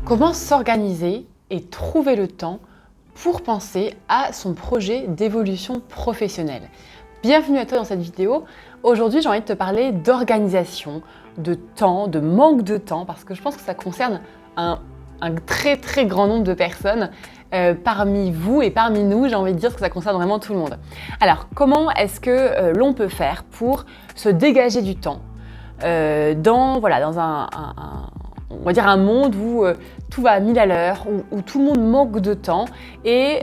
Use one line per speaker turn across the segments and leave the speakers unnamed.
Comment s'organiser et trouver le temps pour penser à son projet d'évolution professionnelle? Bienvenue à toi dans cette vidéo. Aujourd'hui, j'ai envie de te parler d'organisation, de temps, de manque de temps, parce que je pense que ça concerne un très grand nombre de personnes parmi vous et parmi nous. J'ai envie de dire que ça concerne vraiment tout le monde. Alors, comment est-ce que l'on peut faire pour se dégager du temps dans on va dire un monde où tout va à 1000 à l'heure, où tout le monde manque de temps, et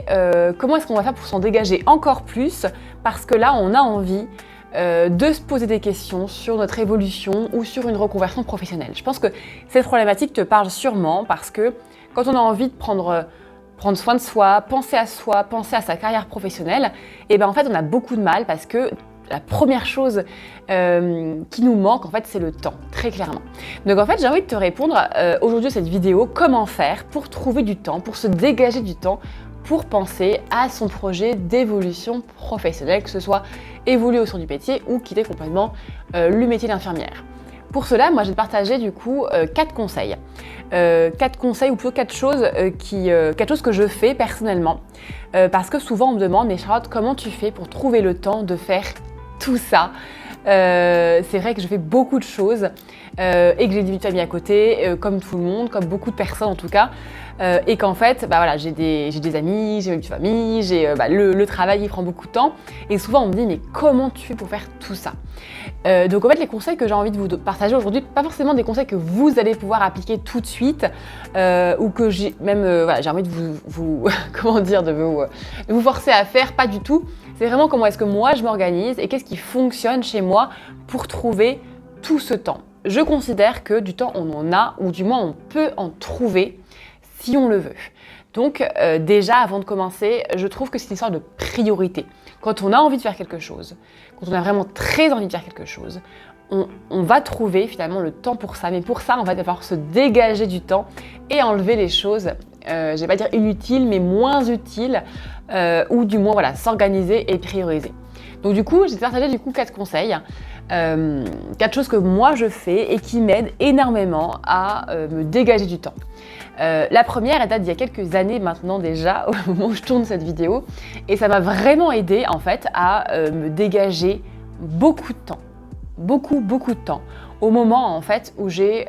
comment est-ce qu'on va faire pour s'en dégager encore plus, parce que là on a envie de se poser des questions sur notre évolution ou sur une reconversion professionnelle. Je pense que cette problématique te parle sûrement, parce que quand on a envie de prendre soin de soi, penser à sa carrière professionnelle, et ben en fait on a beaucoup de mal, parce que la première chose qui nous manque, en fait, c'est le temps, très clairement. Donc, en fait, j'ai envie de te répondre aujourd'hui à cette vidéo, comment faire pour trouver du temps, pour se dégager du temps, pour penser à son projet d'évolution professionnelle, que ce soit évoluer au sein du métier ou quitter complètement le métier d'infirmière. Pour cela, moi, je vais te partager du coup 4 conseils. 4 conseils, ou plutôt 4 choses que je fais personnellement. Parce que souvent, on me demande, mais Charlotte, comment tu fais pour trouver le temps de faire tout ça? C'est vrai que je fais beaucoup de choses et que j'ai des familles à côté, comme tout le monde, comme beaucoup de personnes en tout cas, et qu'en fait, j'ai des amis, j'ai une famille, le travail qui prend beaucoup de temps, et souvent on me dit mais comment tu fais pour faire tout ça? Donc en fait, les conseils que j'ai envie de vous partager aujourd'hui, pas forcément des conseils que vous allez pouvoir appliquer tout de suite, ou que j'ai envie de vous de vous forcer à faire, pas du tout. C'est vraiment comment est-ce que moi je m'organise et qu'est-ce qui fonctionne chez moi pour trouver tout ce temps. Je considère que du temps on en a, ou du moins on peut en trouver si on le veut. Donc déjà, avant de commencer, je trouve que c'est une histoire de priorité. Quand on a envie de faire quelque chose, quand on a vraiment très envie de faire quelque chose, on va trouver finalement le temps pour ça. Mais pour ça, on va devoir se dégager du temps et enlever les choses, je vais pas dire inutiles, mais moins utiles, ou du moins s'organiser et prioriser. Donc du coup, je vais te partager 4 conseils, 4 choses que moi je fais et qui m'aident énormément à me dégager du temps. La première, elle date d'il y a quelques années maintenant déjà, au moment où je tourne cette vidéo, et ça m'a vraiment aidé en fait à me dégager beaucoup de temps. Beaucoup de temps. Au moment en fait où j'ai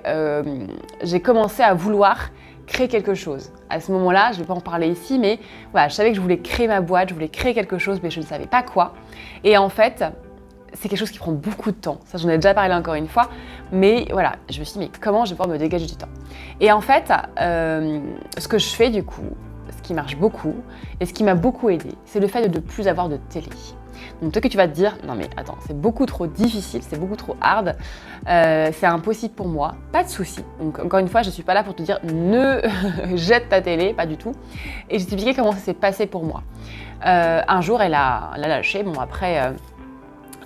commencé à vouloir créer quelque chose. À ce moment-là, je ne vais pas en parler ici, mais voilà, je savais que je voulais créer ma boîte, je voulais créer quelque chose, mais je ne savais pas quoi. Et en fait, c'est quelque chose qui prend beaucoup de temps. Ça, j'en ai déjà parlé encore une fois, mais voilà, je me suis dit, mais comment je vais pouvoir me dégager du temps? Et en fait, ce que je fais du coup, ce qui marche beaucoup, et ce qui m'a beaucoup aidé, c'est le fait de ne plus avoir de télé. Donc toi que tu vas te dire, non mais attends, c'est beaucoup trop difficile, c'est beaucoup trop hard, c'est impossible pour moi, pas de souci. Donc encore une fois, je ne suis pas là pour te dire ne jette ta télé, pas du tout. Et j'ai expliqué comment ça s'est passé pour moi. Un jour, elle a lâché, bon après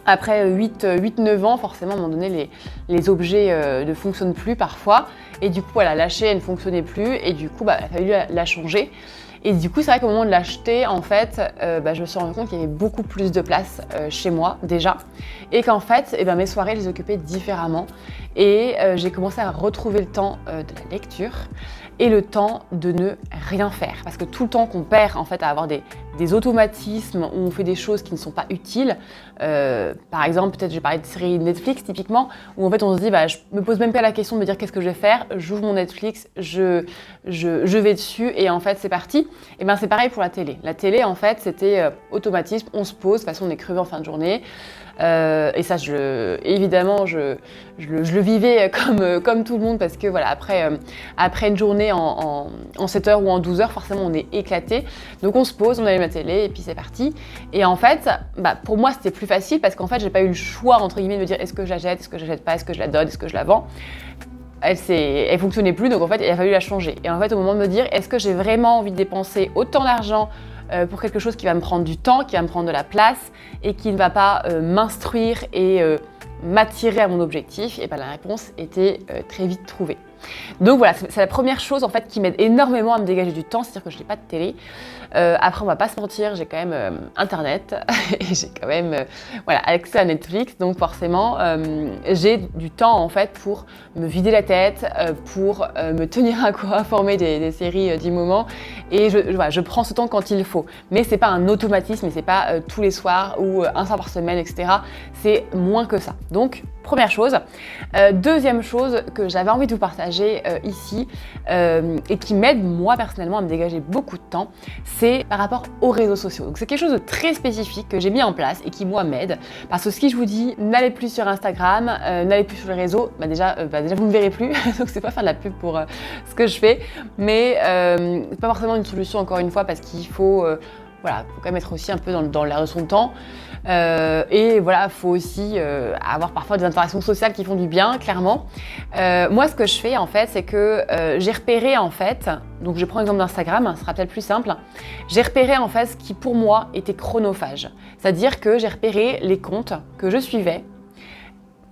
8-9 ans, forcément, à un moment donné, les objets ne fonctionnent plus parfois. Et du coup, elle a lâché, elle ne fonctionnait plus. Et du coup, il a fallu la changer. Et du coup, c'est vrai qu'au moment de l'acheter, en fait, je me suis rendu compte qu'il y avait beaucoup plus de place chez moi déjà. Et qu'en fait, mes soirées, je les occupais différemment. Et j'ai commencé à retrouver le temps de la lecture et le temps de ne rien faire. Parce que tout le temps qu'on perd en fait à avoir des automatismes où on fait des choses qui ne sont pas utiles, par exemple, peut-être je vais parler de séries Netflix typiquement, où en fait on se dit, je me pose même pas la question de me dire qu'est-ce que je vais faire, j'ouvre mon Netflix, je vais dessus et en fait c'est parti. Et c'est pareil pour la télé. La télé en fait c'était automatisme, on se pose, de toute façon on est crevé en fin de journée. Et ça, évidemment, je le vivais comme tout le monde, parce que voilà, après une journée en 7 heures ou en 12 heures, forcément, on est éclaté. Donc, on se pose, on allume la télé et puis c'est parti. Et en fait, pour moi, c'était plus facile parce qu'en fait, j'ai pas eu le choix, entre guillemets, de me dire est-ce que je la jette, est-ce que je la jette pas, est-ce que je la donne, est-ce que je la vends. Elle fonctionnait plus, donc en fait, il a fallu la changer. Et en fait, au moment de me dire est-ce que j'ai vraiment envie de dépenser autant d'argent pour quelque chose qui va me prendre du temps, qui va me prendre de la place et qui ne va pas m'instruire et m'attirer à mon objectif, et la réponse était très vite trouvée. Donc voilà, c'est la première chose en fait qui m'aide énormément à me dégager du temps, c'est-à-dire que je n'ai pas de télé. Après, on va pas se mentir, j'ai quand même Internet et j'ai quand même accès à Netflix. Donc forcément, j'ai du temps en fait pour me vider la tête, pour me tenir à quoi informer des séries du moment. Et je prends ce temps quand il faut. Mais c'est pas un automatisme et c'est pas tous les soirs ou un soir par semaine, etc. C'est moins que ça. Donc, première chose. Deuxième chose que j'avais envie de vous partager ici et qui m'aide moi personnellement à me dégager beaucoup de temps, c'est par rapport aux réseaux sociaux. Donc c'est quelque chose de très spécifique que j'ai mis en place et qui moi m'aide parce que si je vous dis n'allez plus sur Instagram, n'allez plus sur les réseaux, déjà vous ne me verrez plus, donc c'est pas faire de la pub pour ce que je fais, mais c'est pas forcément une solution encore une fois parce qu'il faut faut quand même être aussi un peu dans l'air de son temps. Et faut aussi avoir parfois des interactions sociales qui font du bien, clairement. Moi, ce que je fais, en fait, c'est que j'ai repéré, en fait, donc je prends l'exemple d'Instagram, ce sera peut-être plus simple. J'ai repéré, en fait, ce qui, pour moi, était chronophage. C'est-à-dire que j'ai repéré les comptes que je suivais,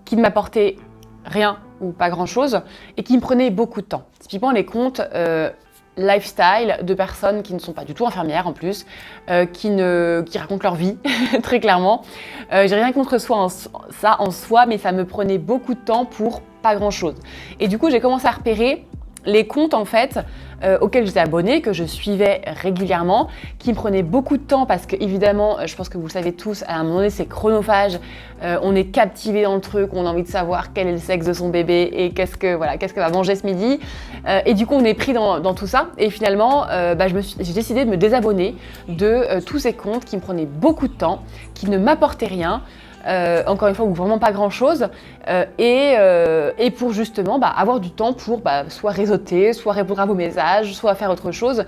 qui ne m'apportaient rien ou pas grand-chose, et qui me prenaient beaucoup de temps. Typiquement, les comptes lifestyle de personnes qui ne sont pas du tout infirmières en plus, qui racontent leur vie très clairement. J'ai rien contre ça en soi, mais ça me prenait beaucoup de temps pour pas grand chose. Et du coup, j'ai commencé à repérer les comptes en fait auxquels j'étais abonnée, que je suivais régulièrement, qui me prenaient beaucoup de temps parce que évidemment, je pense que vous le savez tous, à un moment donné c'est chronophage, on est captivé dans le truc, on a envie de savoir quel est le sexe de son bébé et qu'est-ce qu'elle va manger ce midi, et du coup on est pris dans tout ça et finalement j'ai décidé de me désabonner de tous ces comptes qui me prenaient beaucoup de temps, qui ne m'apportaient rien. Encore une fois, ou vraiment pas grand chose, et pour justement avoir du temps pour soit réseauter, soit répondre à vos messages, soit faire autre chose,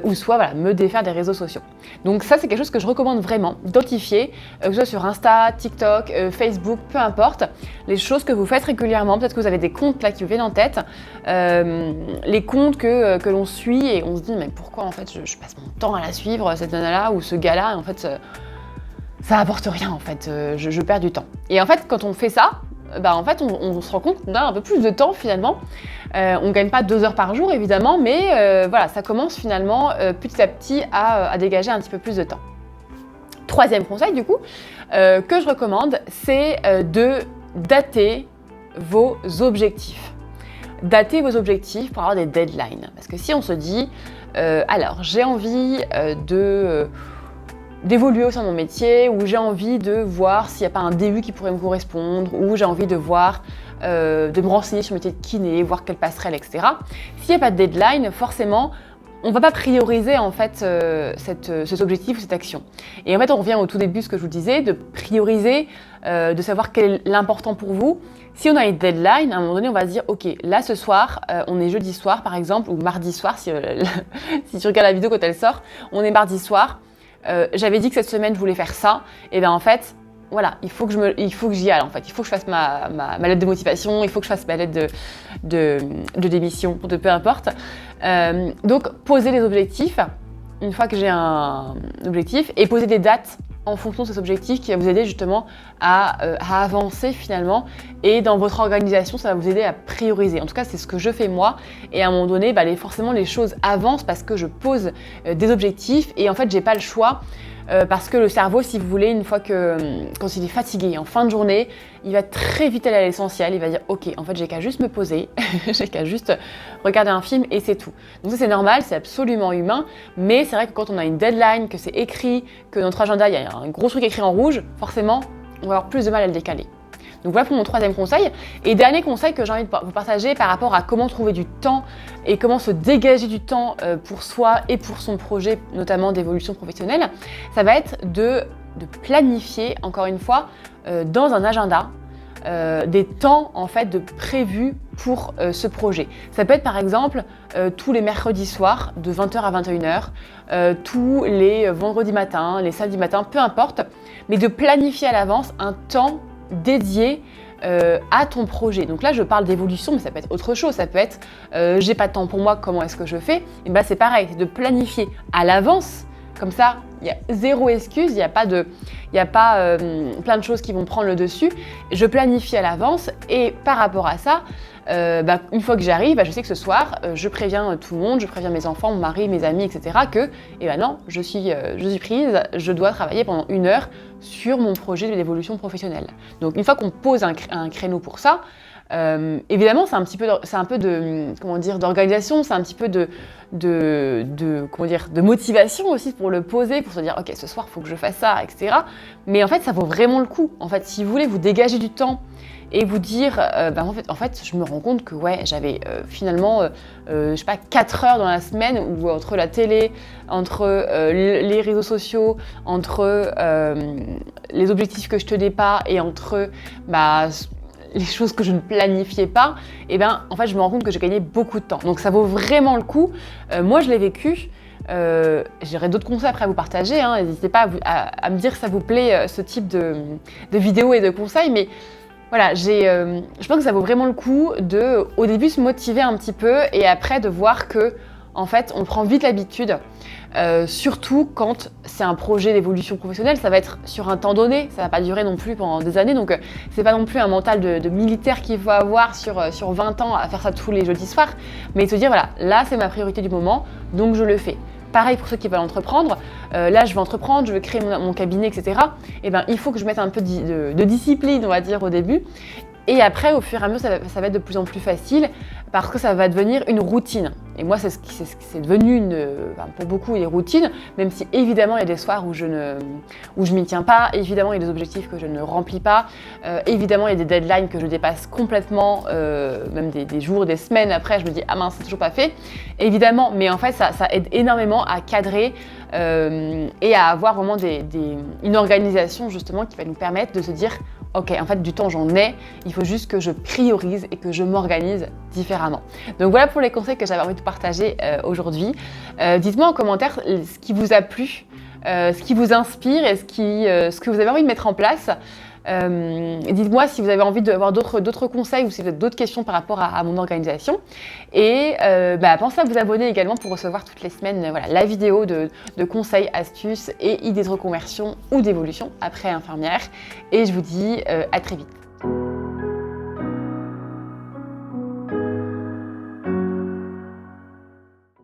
ou soit me défaire des réseaux sociaux. Donc ça, c'est quelque chose que je recommande vraiment, d'identifier, que ce soit sur Insta, TikTok, Facebook, peu importe, les choses que vous faites régulièrement. Peut-être que vous avez des comptes là qui vous viennent en tête, les comptes que l'on suit et on se dit mais pourquoi en fait je passe mon temps à la suivre, cette nana-là ou ce gars-là, et en fait ça apporte rien en fait, je perds du temps. Et en fait, quand on fait ça, en fait, on se rend compte qu'on a un peu plus de temps finalement. On ne gagne pas 2 heures par jour évidemment, mais ça commence finalement petit à petit à dégager un petit peu plus de temps. Troisième conseil du coup que je recommande, c'est de dater vos objectifs. Dater vos objectifs pour avoir des deadlines. Parce que si on se dit, alors j'ai envie d'évoluer au sein de mon métier, ou j'ai envie de voir s'il n'y a pas un DU qui pourrait me correspondre, ou j'ai envie de voir, de me renseigner sur le métier de kiné, voir quelle passerelle, etc. S'il n'y a pas de deadline, forcément, on ne va pas prioriser en fait cet objectif ou cette action. Et en fait, on revient au tout début, ce que je vous disais, de prioriser, de savoir quel est l'important pour vous. Si on a une deadline, à un moment donné, on va se dire, ok, là ce soir, on est jeudi soir par exemple, ou mardi soir, si tu regardes la vidéo quand elle sort, on est mardi soir. J'avais dit que cette semaine je voulais faire ça, et bien en fait, il faut que j'y aille en fait. Il faut que je fasse ma lettre de motivation, il faut que je fasse ma lettre de démission, de peu importe. Donc poser les objectifs, une fois que j'ai un objectif, et poser des dates en fonction de ces objectifs qui va vous aider justement à avancer finalement, et dans votre organisation ça va vous aider à prioriser. En tout cas c'est ce que je fais moi, et à un moment donné forcément les choses avancent parce que je pose des objectifs, et en fait j'ai pas le choix parce que le cerveau, si vous voulez, une fois quand il est fatigué en fin de journée, il va très vite aller à l'essentiel, il va dire ok, en fait j'ai qu'à juste me poser, j'ai qu'à juste regarder un film et c'est tout. Donc ça c'est normal, c'est absolument humain, mais c'est vrai que quand on a une deadline, que c'est écrit, que notre agenda, il y a un gros truc écrit en rouge, forcément on va avoir plus de mal à le décaler. Donc voilà pour mon troisième conseil. Et dernier conseil que j'ai envie de vous partager par rapport à comment trouver du temps et comment se dégager du temps pour soi et pour son projet, notamment d'évolution professionnelle, ça va être de planifier, encore une fois, dans un agenda, des temps en fait de prévus pour ce projet. Ça peut être par exemple tous les mercredis soirs de 20h à 21h, tous les vendredis matins, les samedis matins, peu importe, mais de planifier à l'avance un temps dédié à ton projet. Donc là je parle d'évolution, mais ça peut être autre chose, ça peut être j'ai pas de temps pour moi, comment est-ce que je fais? Et c'est pareil, c'est de planifier à l'avance Comme ça, il y a zéro excuse, il n'y a pas plein de choses qui vont prendre le dessus. Je planifie à l'avance et par rapport à ça, une fois que j'arrive, je sais que ce soir, je préviens tout le monde, je préviens mes enfants, mon mari, mes amis, etc. que non, je suis prise, je dois travailler pendant 1 heure sur mon projet d'évolution professionnelle. Donc une fois qu'on pose un créneau pour ça, évidemment, c'est un peu d'organisation, c'est un petit peu de motivation aussi pour le poser, pour se dire, ok, ce soir, il faut que je fasse ça, etc. Mais en fait, ça vaut vraiment le coup. En fait, si vous voulez vous dégager du temps et vous dire, en fait, je me rends compte que j'avais finalement, 4 heures dans la semaine où entre la télé, entre les réseaux sociaux, entre les objectifs que je tenais pas et entre les choses que je ne planifiais pas, en fait, je me rends compte que j'ai gagné beaucoup de temps. Donc, ça vaut vraiment le coup. Moi, je l'ai vécu. J'aurai d'autres conseils après à vous partager. N'hésitez pas à me dire si ça vous plaît, ce type de vidéos et de conseils. Mais voilà, je pense que ça vaut vraiment le coup de, au début, se motiver un petit peu et après de voir que, en fait, on prend vite l'habitude. Surtout quand c'est un projet d'évolution professionnelle, ça va être sur un temps donné, ça va pas durer non plus pendant des années, donc c'est pas non plus un mental de militaire qu'il faut avoir sur 20 ans à faire ça tous les jeudis soirs, mais se dire voilà, là c'est ma priorité du moment, donc je le fais. Pareil pour ceux qui veulent entreprendre, là je vais entreprendre, je veux créer mon cabinet, etc. Il faut que je mette un peu de discipline, on va dire, au début. Et après, au fur et à mesure, ça va être de plus en plus facile parce que ça va devenir une routine. Et moi, c'est devenu pour beaucoup une routine, même si évidemment, il y a des soirs où je m'y tiens pas, évidemment, il y a des objectifs que je ne remplis pas, évidemment, il y a des deadlines que je dépasse complètement, même des jours, des semaines après, je me dis « Ah mince, c'est toujours pas fait ». Évidemment, mais en fait, ça aide énormément à cadrer et à avoir vraiment une organisation justement qui va nous permettre de se dire « Ok, en fait, du temps, j'en ai. Il faut juste que je priorise et que je m'organise différemment. » Donc voilà pour les conseils que j'avais envie de partager aujourd'hui. Dites-moi en commentaire ce qui vous a plu, ce qui vous inspire et ce que vous avez envie de mettre en place. Dites-moi si vous avez envie d'avoir d'autres conseils ou si vous avez d'autres questions par rapport à mon organisation. Et pensez à vous abonner également pour recevoir toutes les semaines la vidéo de conseils, astuces et idées de reconversion ou d'évolution après infirmière. Et je vous dis à très vite.